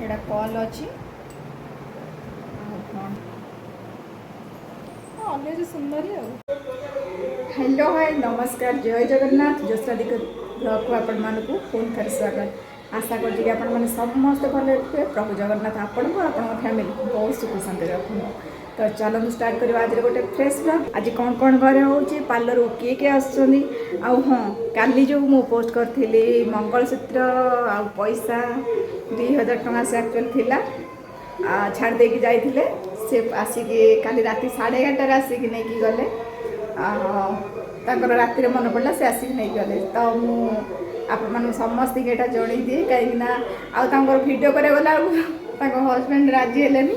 एटा कल अच्छी सुंदर हेलो हाय नमस्कार जय जगन्नाथ जोश्रा दिक ब्लॉग को आपण मानक पुणी थर स्वागत आशा कर आपण मैंने समस्त भले प्रभु जगन्नाथ आपण को आपण फैमिली को बहुत सुख शांति रखु तो चलो स्टार्ट करवा आज गोटे फ्रेश ब्लॉग आज कौन कौन घरे होची पार्लर किए किए आसुनी आउ हाँ काली जो मु पोस्ट करथिली मंगलसूत्र आ पैसा 2000 टका से एक्चुअल थिला छाड़ देकी जाइथिले से आसिकी काली राति 11:30 आसिकी नहीं की गले तांकर राति मन पड़ा से आसिक नहीं गले तो मुझे समस्त यहाँ जन दिए कहीं भिडियो कर गला हजबैंड राजी है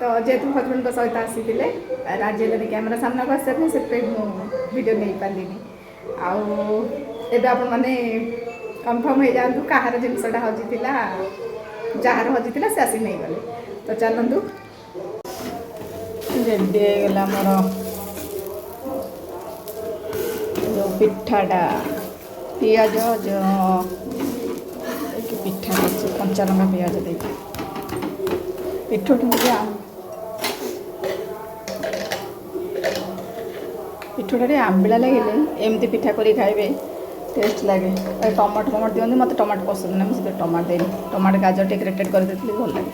तो जेहेतु हजबैंड सहित आसी राजी है कैमेरा सामना को आसने से भिडियो नहीं पार्ली आउ मैंने कन्फर्म हो जातु कहार जिनसा हजिला जार हजिला से आसिक नहीं गले तो चलतु रेडी होगा मोर जो पिठाटा पियाज जो पिठा कंचा लंका पियाज देखिए पिठोटा आंबिला लगे एमती पिठा कर खाइबे टेस्ट लगे टमाटो टमाटो दिखती मत टमाटो पसंद ना मुझे टमाटो देनी टमाटो गाजर टे ग्रेटेड कर देती भल लगे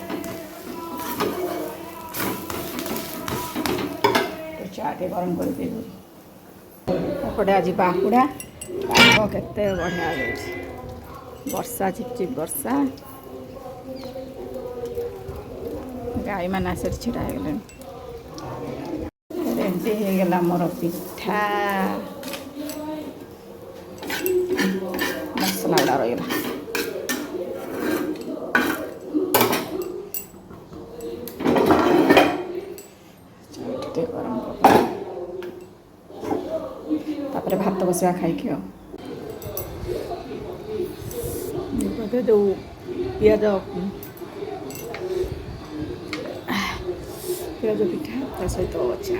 तो चा टे गरम कर देपटे आज बाहुड़ा पाग केते बढ़िया वर्षा झिपझिप वर्षा गाई मान आस छिड़ा हो रेडी होगला मोर पिठा मसला गुड़ा रहीगला गरम तापर भात बसवा खाई जो पियाज पियाज पिठा ता सहित अच्छा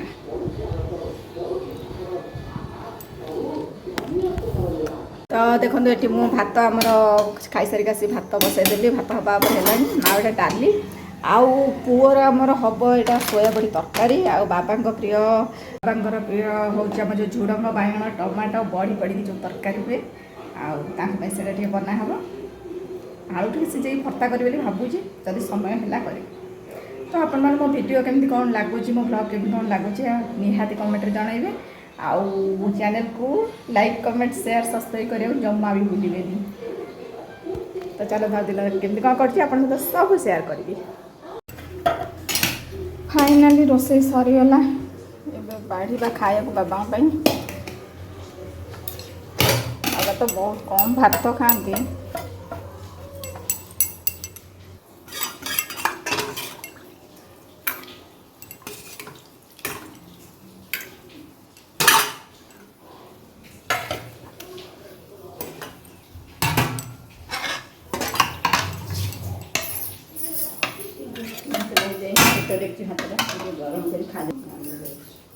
तो देखो ये मु भात आमर खाई सारिक आसी भात बसईदेली भात हवा है आउटा डाली आउ पुअर आमर हम यहाँ सोयाबड़ी तरकारी आउ बाबा प्रिय बाबा प्रिय हूँ आम जो झुड़ंग बाइगण टमाटो बड़ी पड़ी जो तरकारी हुए आउ से बना हम आलू टे सीझे भर्ता करी भावुँ जदि समय है कर तो आपण मैंने मो वीडियो केमती कौन लगुच मो ब्लॉग केमती कौन लगुच निहाती कमेंट जनइबे आउ चैनल को लाइक कमेंट शेयर सब्सक्राइब करें जमा भी भूलिए तो चलो भाव केमती कौन कर सब शेयर करी फाइनाली रोसे सरीगला बाढ़ा खाया बाबा बाबा तो बहुत कम भात खाती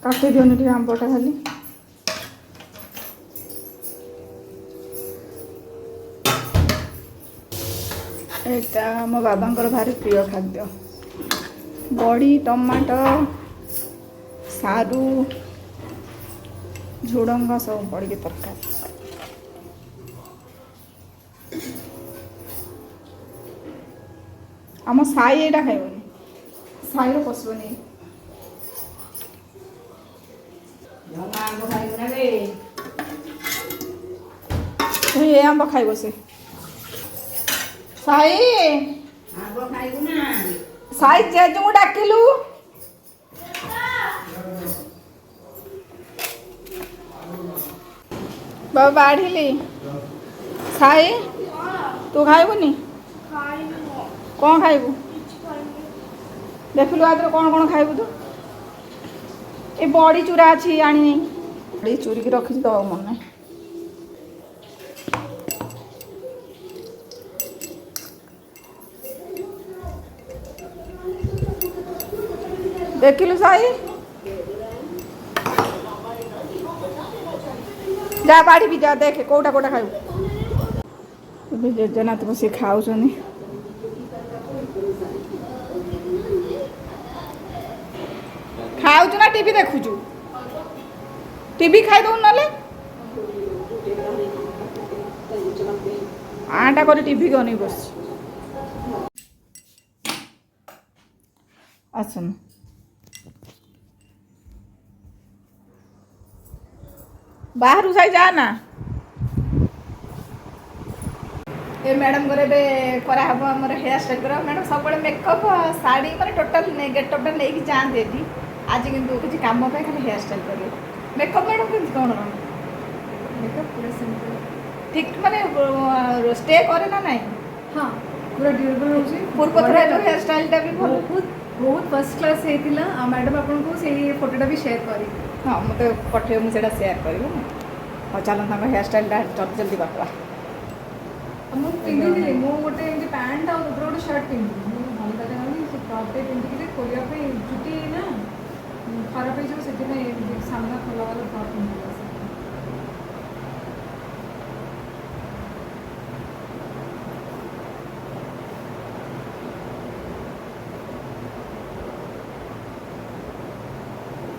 काटे दिवन टे आंबटा खाली यहाँ मो बाबा भारी प्रिय खाद्य बड़ी टमाटो सारू झुड़ंग सब पड़ी तरकारी आम साई यहाँ खाइबनी साई पशुनी ये आंब खाइब से साई साई जेजू डाकिलु बाबा बाढ़ी साई तू खाइबुनी कौन खाइबू देखलु आदर कौन कौन खाइबू तू ये बड़ी चूरा अच्छी आनी बड़ी चूरी की रखी तो मन देखिलु साई जा बाड़ी भी जा देखे कोटा कोटा खाइबू जेजनाथ बस खाऊ ଖାଉଛୁ ନା ଟିଭି ଦେଖୁଛୁ? ଟିଭି ଖାଇଦଉନୁ ନହେଲେ ଆଟା କରି ଟିଭି କି ଅନେଇ ବସିଛି। ଆସୁନ ବାହାରୁ ଯାଇ ଯା ନା। ଏ ମ୍ୟାଡ଼ାମଙ୍କର ଏବେ କରାହେବ ଆମର ହେୟାର ଷ୍ଟାଇଲ୍ କରା। ମ୍ୟାଡ଼ାମ୍ ସବୁବେଳେ ମେକଅପ୍ ଶାଢ଼ୀ ମାନେ ଟୋଟାଲ୍ ଗେଟଅପ୍ଟା ନେଇକି ଯାଆନ୍ତି ଏଠି। ଆଜି କିନ୍ତୁ କିଛି କାମ ପାଇଁ ଖାଲି ହେୟାର ଷ୍ଟାଇଲ୍ କରିବେ। ମେକଅପ୍ ମ୍ୟାଡ଼ାମ୍ କେମିତି କ'ଣ मेकअप पूरा सिंपल ଠିକ୍ ମାନେ ଷ୍ଟେ କରେ ନା ନାହିଁ? हाँ पूरा ड्यूरेबल होची ପୂର୍ବ ଥର ଯେଉଁ ହେୟାର ଷ୍ଟାଇଲ୍ଟା ବି ଭଲ। बहुत बहुत फर्स्ट क्लास ହେଇଥିଲା। आ मैडम आपनको ସେଇ ଫଟୋଟା ବି ସେୟାର କରି। ହଁ ମୋତେ ପଠେଇବ, ମୁଁ ସେଇଟା ସେୟାର କରିବି। ହଉ ଚାଲନ୍ତୁ ତାଙ୍କ ହେୟାର ଷ୍ଟାଇଲ୍ଟା ଜଲ୍ଦି କରିଦେବା। ମୁଁ ପିନ୍ଧିଥିଲି, ମୁଁ ଗୋଟେ ଏମିତି ପ୍ୟାଣ୍ଟ ଆଉ ଉପରେ ଗୋଟେ ସାର୍ଟ ପିନ୍ଧିଥିଲି। ମୁଁ ଭଲ ଦେଖାଯାଉନି, ସେ ଟପ୍ଟେ ପିନ୍ଧିକିରି ଖୋଲିବା ପାଇଁ ଚୁଟି ନା ଖରାପ ହେଇଯିବ, ସେଥିପାଇଁ ଏମିତି ସାମ୍ନା ଖୋଲା ବାଲା ଟପ୍ ପିନ୍ଧିଥିଲା।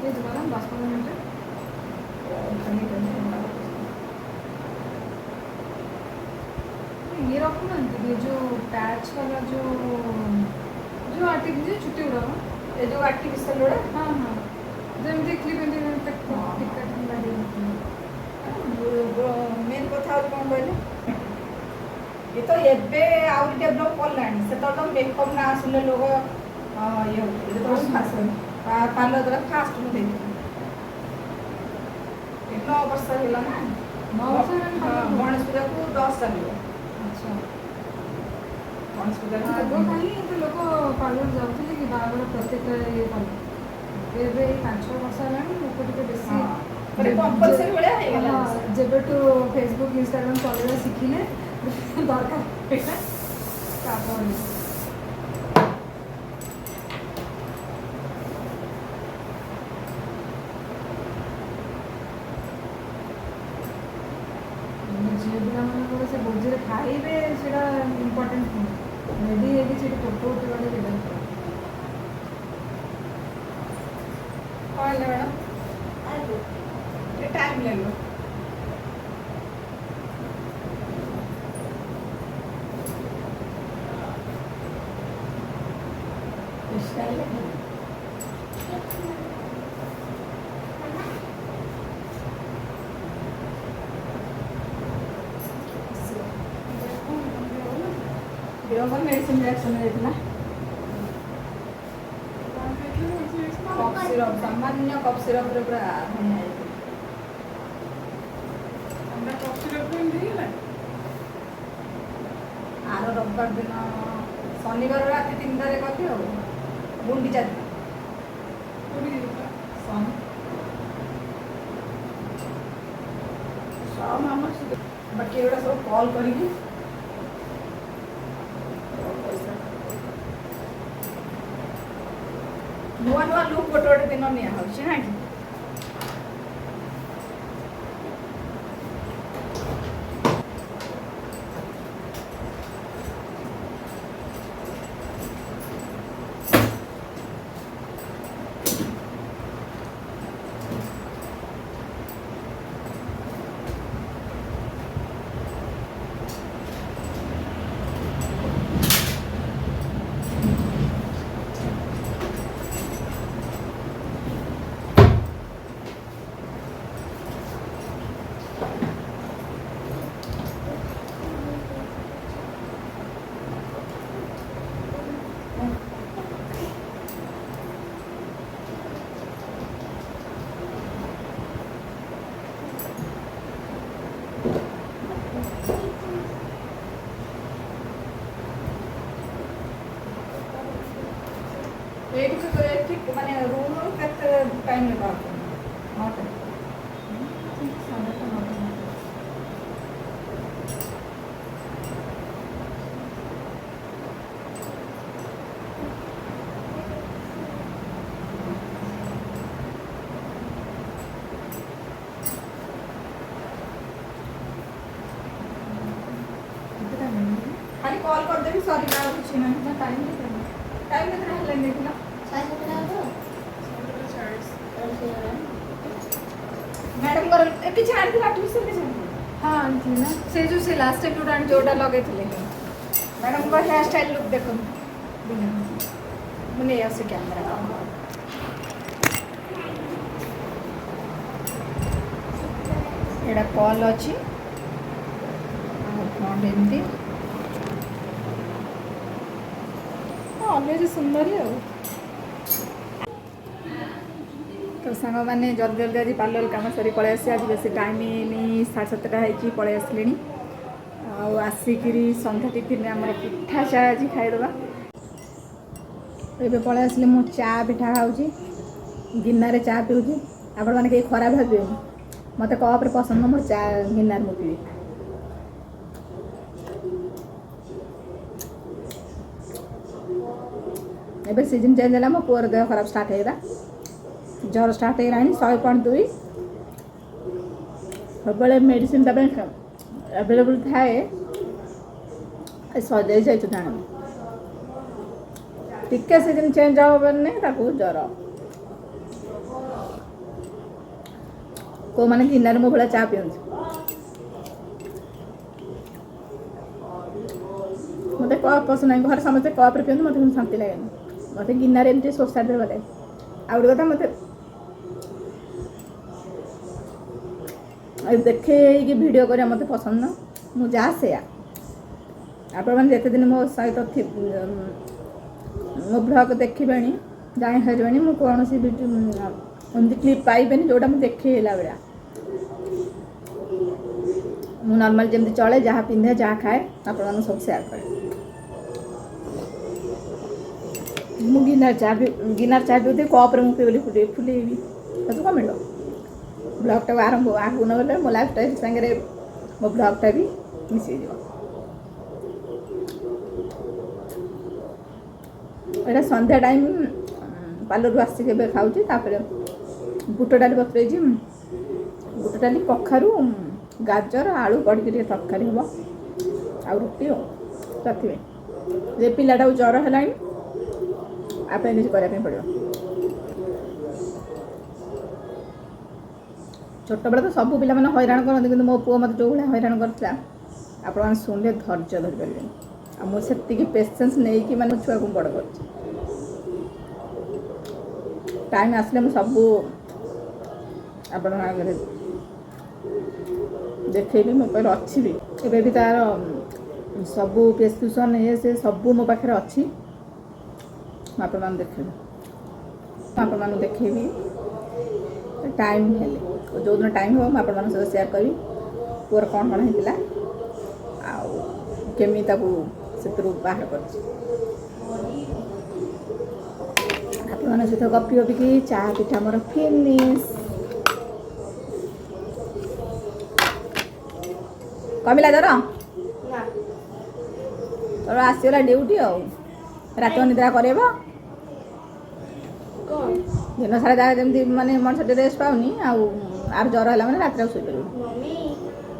ये दोबारा 10-15 मिनट ये रखो ना, ये जो पैच वाला जो आर्टिफिशियल छुट्टी उड़ा ଏ ଯେଉଁ ଆର୍ଟିଫିସିଆଲ୍ ଗୁଡ଼ା हाँ हाँ जमी क्लिप तक ମେନ୍ କଥା ହେଉଛି କ'ଣ କହିଲେ, ଏ ତ ଏବେ ଆହୁରି ଡେଭଲପ୍ କଲାଣି। ସେତେବେଳେ ତ ମେକଅପ୍ ନା ଆସିଲେ ଲୋକ ଇଏ ହେଉଥିଲେ। ଯେତେବେଳେ ଫାଷ୍ଟ ପାର୍ଲର ଦ୍ୱାରା ଫାଷ୍ଟ ମୁଁ ଦେଇଥିଲି 9 ବର୍ଷ ହେଲା ନା। 9 ବର୍ଷ ହେଲାଣି। ଗଣେଶ ପୂଜାକୁ 10 ଚାଲିବ। ଆଚ୍ଛା ଗଣେଶ ପୂଜାକୁ ଆଗ କାହିଁ ଏତେ ଲୋକ ପାର୍ଲର ଯାଉଥିଲେ କି ବାହାଘର ପ୍ରତ୍ୟେକ ଇଏ କଲେ। ଏବେ 5-6 ବର୍ଷ ହେଲାଣି ଲୋକ ଟିକେ ବେଶୀ କମ୍ପଲସରି ଭଳିଆ ହେଇଗଲା। ଯେବେଠୁ ଫେସବୁକ୍ ଇନଷ୍ଟାଗ୍ରାମ ଚଲେଇବା ଶିଖିଲେ ଦରକାର ଏଇଟା ତାପରେ ଝିଅ ପିଲାମାନଙ୍କର ସେ ଭୋଜିରେ ଖାଇବେ ସେଇଟା ଇମ୍ପୋର୍ଟାଣ୍ଟ ନୁହେଁ। ରେଡ଼ି ହେଇକି ସେଇଠି ଫଟୋ ଉଠେଇବାଟା ସେଇଟା କ'ଣ ହେଲା ମ୍ୟାଡ଼ାମ୍? टाइम लगेगा। मेडिसिन रिएक्शन कफ सिरप सामान्य कफ सिरप पूरा आर रविवार दिन शनिवार राति 3टाରେ କଲି ଆଉ ଗୁଣ୍ଡିଚା ଦିନ ବାକି ଏଗୁଡ଼ା ସବୁ କଲ୍ କରିକି ନୂଆ ନୂଆ ଲୁକ୍ ଗୋଟେ ଗୋଟେ ଦିନ ନିଆ ହେଉଛି ନା କି। ठीक माने रूम केते टाइम लगा नॉट खाली कॉल कर देबी सॉरी ना कुछ नहीं टाइम केते हेला देखला 7:40 मैडम कर କିଛି ଆଣିଥିଲେ ଆର୍ଟିଫିସିଆଲ କିଛି ଆଣିଥିଲେ? हाँ आनी ना से जो से लास्ट टाइम जोटा ଯୋଉଟା ଲଗେଇଥିଲେ ମ୍ୟାଡ଼ାମଙ୍କ ହେୟାର ଷ୍ଟାଇଲ ଲୁକ୍ ଦେଖନ୍ତୁ ମୁଁ ନେଇ ଆସେ କ୍ୟାମେରା ଏଇଟା କଲ୍ ଅଛି ଆଉ ଫ୍ରଣ୍ଟ ଏମିତି ଅଲୱେଜ ସୁନ୍ଦରୀ ଆଉ तो सांग मैंने जल्दी जल्दी आज पार्लर कम सारी पलि आसी आज बेस टाइम नहीं 7:30 होती पलि आसले आसिक सन्ध्या टिफिन आम पिठा चा आज खाईदे ये पलि आसली मु चा पिठा खाऊँ गिनारे चा पीऊँ आपण मैंने कहीं खराब भावे मत कप्रे पसंद मोर चा गिनार मु पी एबे सीजन चेंज है मो पुअर देह खराब स्टार्ट होगा ज्वर स्टार्ट होगा 100.2 सब मेडिसिन अवेलेबल थाए सजाई जाए जान टिके सीजन चेंज होने ज्वर को मैंने गिनार मो भाया चा पीऊँ मत कप पसंद नहीं घर समस्ते कप्रे पीते मत शांति लगे मत गिनार एमती सोसाइटी गले आउ गोटे कथा मत देखे वीडियो करा मत पसंद न मु जा से आप जिते दिन मो सहित मो ब्लॉग देखिबे जाए हरबे मु कौन सी वीडियो क्लिप पाइबे जोटा मुझे देखला बेला मु नॉर्मल जमी चले जहाँ पिंधे जहाँ खाए आप सब सेयार करे मु गिनार चा पीते कप्रे मुझे पीली फुटे फुलेबी तो कम मिल ब्लॉगटा आरंभ आगू न गले मो लाइफ स्टाइल सागे मो ब्लॉगटा भी मिस एटा संध्या टाइम पार्लर आसिक खाऊँ बुट डाली बतरे बुट डाली कखारू गाजर आलू पड़ी तरकारी हम आ रुटी राति पिलाटा ज्वर है आप किसी करने पड़ो छोट बेला तो सब पिला मैंने हैरान करते कि मो पुओ मत जो भाई हैरान करता आप शुणिले धैर्य धरी पारे मुझे पेसेंस नहीं कि मैं छुआ को बड़ कर टाइम आसले मुझे सब आपण आगे देखेबी मो पाखे अच्छी भी एबे भी तार सबू प्रेस्क्रिप्शन ये से सबू मो पाखे अच्छी आपण मान देखेबी आपण मान देखेबी टाइम हेले जो दिन टाइम हो आपण मान सहित शेयर करी पुअर कौन कौन होता आमी से बाहर कर आपण सहित गपी गपिकी चाह पिठा मोर फिनिश कमिला जर तोर आसगला ड्यूटी रात निद्रा कर दिन सारा जगह जमी मानने मनुष्य रेस्ट पाऊनी आर ज्वर है मैंने रात शोपर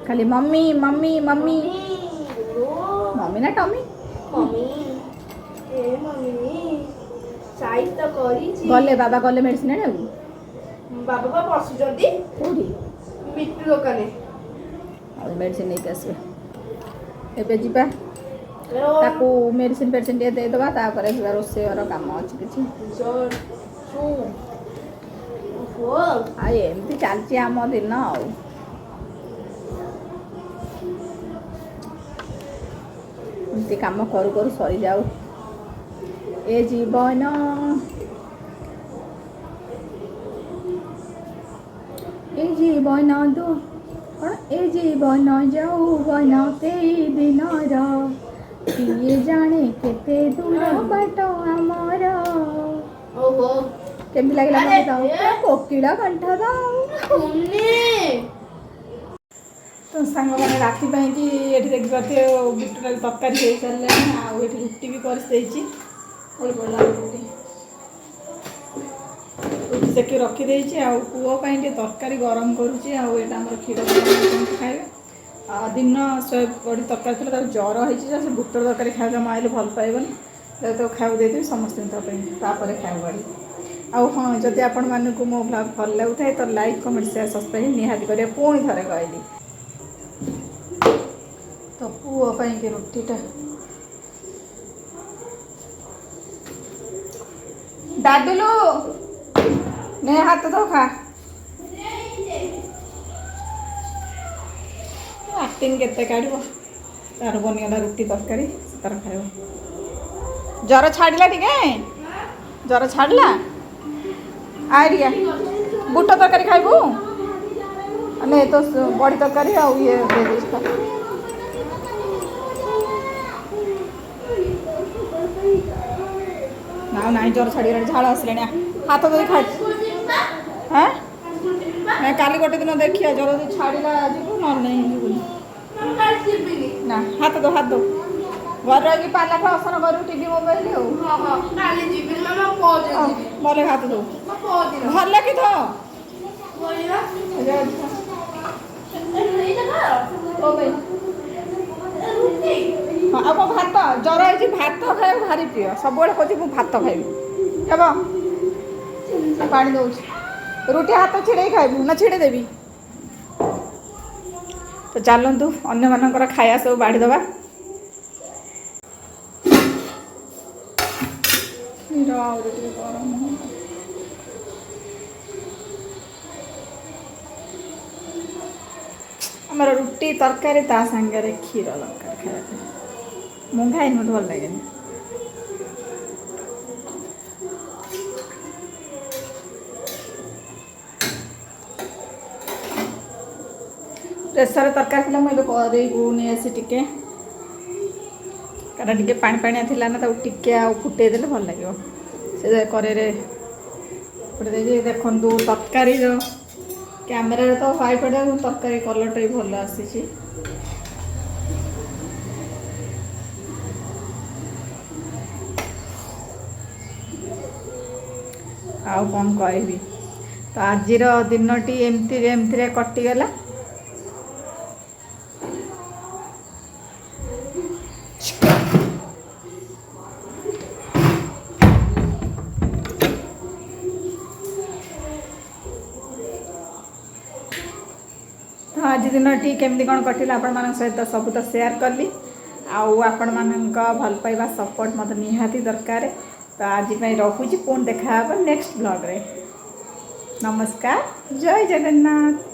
खाली मम्मी मम्मी मम्मी मम्मी ना टमी गले बाबा गले मेडिसिन आने बाबा बसुचंदी कौटी मिट्टू दुकान मेडिसिन नहीं आसवे एबे जीवा ताकू मेडिसिन पेडिसिन टे देदेबा तापर रोषे काम अच्छी किसी एमती चलती आम दिन एमती काम करू करू सरी जाऊ ए जीवन दो ए जीवन यौवन कई दिन किए जाने केते दूर बाट आमर ओहो केमती लगे मत कोकिला कंठा तो सांग मैंने राति कि ये देखी पारे बुट डाल तरकारी हो सारे आठ रुटी भी कर रुटी सेकी रखीदे पुओं तरकारी गरम करुँचे आम क्षीर खाए दिन बड़ी तरकारी थी ज्वर हो बुट तरकारी खाए आइले भल पाइबन तो खाऊ दे समस्त खाऊ बड़ी ଆଉ ହଁ ଯଦି ଆପଣମାନଙ୍କୁ ମୋ ବ୍ଲଗ୍ ଭଲ ଲାଗୁଥାଏ ତ ଲାଇକ୍ କମେଣ୍ଟ ସେୟାର ସବସ୍କ୍ରାଇବ୍ ନିହାତି କରିବା। ପୁଣି ଥରେ କହିଲି ତ ପୁଅ ପାଇଁକି ରୁଟିଟା ଡାଡୁଲୁ ନେ ହାତ ଧୋ ଖା। ଆକ୍ଟିଂ କେତେ କାଢ଼ିବ ତାର ବନିଗଲା ରୁଟି ତରକାରୀ ସେ ତାର ଖାଇବ। ଜ୍ୱର ଛାଡ଼ିଲା ଟିକେ ଜ୍ୱର ଛାଡ଼ିଲା ଆରିଆ ବୁଟ ତରକାରୀ ଖାଇବୁ ନେ ତ ବଡ଼ି ତରକାରୀ ଆଉ ଇଏ ଦେଇଦେଇଛି ଖା। ନା ନାଇଁ ଜ୍ୱର ଛାଡ଼ିଗଲାଣି ଝାଳ ଆସିଲାଣି ହାତ ଧୋଇ ଖାଇ ହାଁ ନାଇଁ କାଲି ଗୋଟେ ଦିନ ଦେଖିବା ଜ୍ୱର ଯଦି ଛାଡ଼ିଲା ଯିବୁ ନହେଲେ ନାହିଁ ଯିବୁନି। ନା ହାତ ଧୋ ଘରେ ରହିକି ପାଲା ପ୍ରସନ କରିବୁ ଟିଭି ମୋବାଇଲ ଆଉ ଭଲ ହାତ ଧୋ ଭଲ କି ଧୋ। ଆଉ ମୋ ଭାତ ଜ୍ୱର ହେଇଛି ଭାତ ଖାଇବାକୁ ଭାରି ପ୍ରିୟ ସବୁବେଳେ କହୁଛି ମୁଁ ଭାତ ଖାଇବି ହେବ ପାଣି ଦେଉଛି ରୁଟି ହାତ ଛିଡ଼େଇ ଖାଇବୁ ନା ଛିଡ଼େଇ ଦେବି। ତ ଚାଲନ୍ତୁ ଅନ୍ୟମାନଙ୍କର ଖାଇବା ସବୁ ବାଢ଼ିଦେବା। ଆହୁରି ଟିକେ ଗରମ ଆମର ରୁଟି ତରକାରୀ ତା ସାଙ୍ଗରେ କ୍ଷୀର ଦରକାର ଖାଇବା ପାଇଁ। ମୁଁ ଖାଇନି ମୋତେ ଭଲ ଲାଗେନି। ପ୍ରେସରରେ ତରକାରୀ ଥିଲା ମୁଁ ଏବେ କରେଇକୁ ନେଇ ଆସି ଟିକେ କାରଣ ଟିକେ ପାଣି ପାଣିଆ ଥିଲା ନା ତାକୁ ଟିକେ ଆଉ ଫୁଟେଇ ଦେଲେ ଭଲ ଲାଗିବ। ସେ କରେଇରେ ଫୁଟେଇ ଦେଇଛି ଦେଖନ୍ତୁ ତରକାରୀର କ୍ୟାମେରାରେ ତ ହ୍ୱାଇଟ୍ ପଡ଼ିବ ତରକାରୀ କଲର୍ଟା ବି ଭଲ ଆସିଛି। ଆଉ କ'ଣ କହିବି ତ ଆଜିର ଦିନଟି ଏମିତିରେ କଟିଗଲା। ତ ଆଜି ଦିନଟି କେମିତି କ'ଣ କଟିଲା ଆପଣମାନଙ୍କ ସହିତ ସବୁ ତ ସେୟାର କଲି। ଆଉ ଆପଣମାନଙ୍କ ଭଲ ପାଇବା ସପୋର୍ଟ ମୋତେ ନିହାତି ଦରକାର। ତ ଆଜି ପାଇଁ ରହୁଛି ପୁଣି ଦେଖା ହେବ ନେକ୍ସଟ ବ୍ଲଗ୍ରେ। ନମସ୍କାର ଜୟ ଜଗନ୍ନାଥ।